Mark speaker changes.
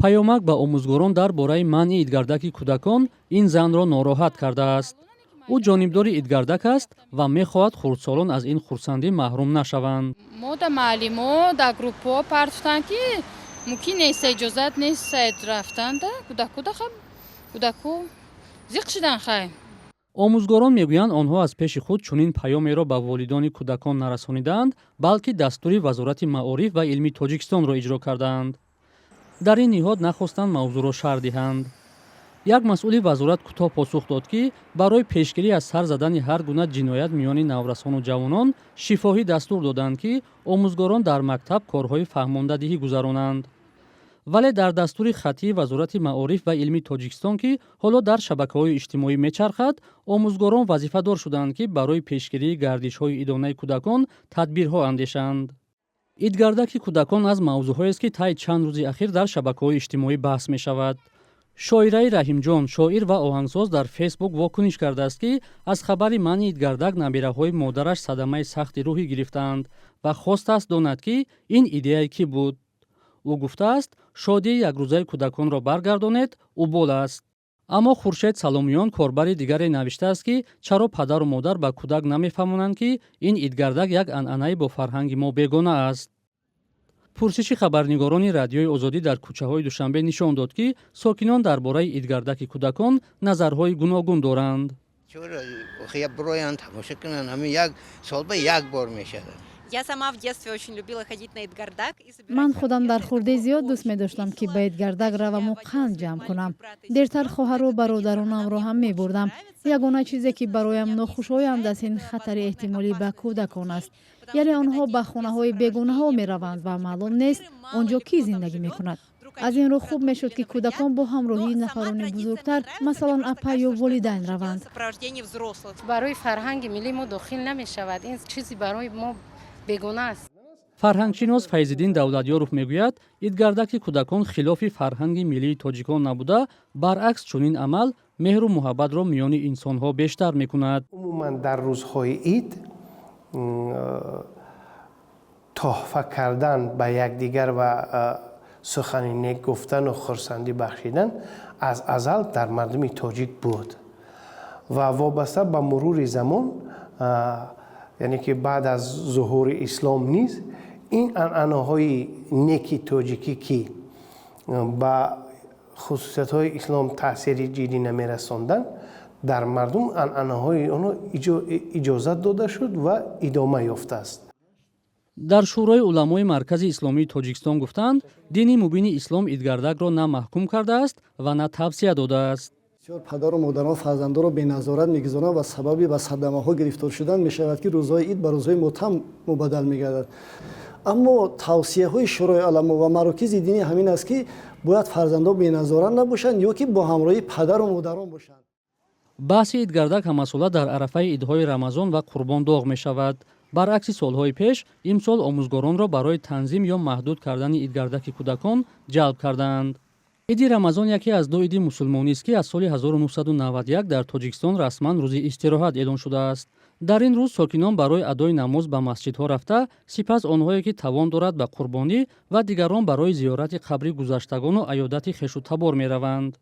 Speaker 1: паёмак ба омӯзгорон дар бораи манъи идгардаки кӯдакон ин занро нороҳат кардааст. ӯ ҷонибдори идгардак аст ва мехоҳад хурдсолон аз ин хурсандӣ маҳрум нашаванд.
Speaker 2: мо да маълимо да группҳо партофтанд ки мумкин нест иҷозат нест рафтан да кӯдако зиқ шидан хай.
Speaker 1: омӯзгорон мегӯянд онҳо аз пеши худ чунин паёмеро ба волидони кӯдакон нарасонидаанд, балки дастури Вазорати Маориф ва илми Тоҷикистонро иҷро кардаанд. дар ин ниҳод нахостанд мавзӯъро шарҳ диҳанд. як масъули вазорат кӯтоҳ посух дод ки барои пешгирӣ аз сар задани ҳар гуна ҷиноят миёни наврасону ҷавонон шифоҳӣ дастур доданд ки омӯзгорон дар мактаб корҳои фаҳмондадиҳӣ гузаронанд. вале дар дастури хаттии Вазорати Маориф ва илми Тоҷикистон ки ҳоло дар шабакаҳои иҷтимоӣ мечархад, омӯзгорон вазифадор шуданд ки барои пешгирии гардишҳои идонаи кӯдакон тадбирҳо андешанд. идгардаки кӯдакон аз мавзӯъҳоест ки таи чанд рӯзи ахир дар шабакаҳои иҷтимоӣ баҳс мешавад. шоираи Раҳимҷон, шоир ва оҳангсоз дар фейсбук вокуниш кардааст ки аз хабари манъи идгардак набираҳои модараш садамаи сахти рӯҳӣ гирифтаанд ва хостааст донад ки ин идеяи кӣ буд. ӯ гуфтааст, шодии якрӯзаи кӯдаконро баргардонед, убол аст. аммо Хуршед Саломиён, корбари дигаре, навиштааст ки чаро падару модар ба кӯдак намефаҳмонанд ки ин идгардак як анъанаи бо фарҳанги мо бегона аст. пурсиши хабарнигорони Радиои Озодӣ дар кӯчаҳои Душанбе нишон дод ки сокинон дар бораи идгардаки кӯдакон назарҳои гуногун доранд.
Speaker 3: ман худам дар хурдӣ зиёд дӯст медоштам ки ба идгардак раваму қанд ҷамъ кунам. дертар хоҳару бародаронамро ҳам мебурдам. ягона чизе ки бароям нохушоянд аз ин хатари эҳтимолӣ ба кӯдакон аст. яъне онҳо ба хонаҳои бегунаҳо мераванд ва маълум нест он ҷо кӣ зиндагӣ мекунад. аз ин рӯ хуб мешуд ки кӯдакон бо ҳамроҳии нафарони бузургтар, масалан апа ё волидайн раванд.
Speaker 2: барои фарҳанги миллӣ мо дохил намешавад. ин чизи барои мо бегона аст.
Speaker 1: фарҳангшинос Файзиддин Давлатёров мегӯяд, идгардаки кӯдакон хилофи фарҳанги миллии тоҷикон набуда, баръакс чунин амал меҳру муҳаббатро миёни инсонҳо бештар мекунад.
Speaker 4: умуман дар рӯзҳои ид тоҳфа кардан ба якдигар ва сухани нек гуфтану хурсандӣ бахшидан аз азал дар мардуми тоҷик буд ва вобаста ба мурури замон, яъне ки баъд аз зуҳури ислом низ ин анъанаҳои неки тоҷикӣ ки ба хусусиятҳои ислом таъсири ҷиддӣ намерасонданд, дар мардум анъанаҳои онҳо иҷозат дода шуд ва идома ёфтааст.
Speaker 1: дар шӯрои уламои Маркази Исломии Тоҷикистон гуфтанд, дини мубини ислом идгардакро на маҳкум кардааст ва на тавсия додааст.
Speaker 5: падару модарон фарзандонро беназорат мегузоранд ва сабаби ба садамаҳо гирифтор шудан мешавад ки рӯзҳои ид ба рӯзҳои мотам мубаддал мегардад. аммо тавсияҳои шӯрои уламо ва марокизи динӣ ҳамин аст ки бояд фарзандон беназорат набошанд ё ки бо ҳамроҳии падару модарон бошанд.
Speaker 1: баҳси идгардак ҳамасола дар арафаи идҳои Рамазон ва Қурбон доғ мешавад. баръакси солҳои пеш, имсол омӯзгоронро барои танзим ё маҳдуд кардани идгардаки кӯдакон ҷалб кардаанд. иди Рамазон яке аз ду иди мусулмонист ки аз соли 1991 дар Тоҷикистон расман рӯзи истироҳат эълон шудааст. дар ин рӯз сокинон барои адои намоз ба масҷидҳо рафта, сипас онҳое ки тавон дорад ба қурбонӣ ва дигарон барои зиёрати қабри гузаштагону аёдати хешу табор мераванд.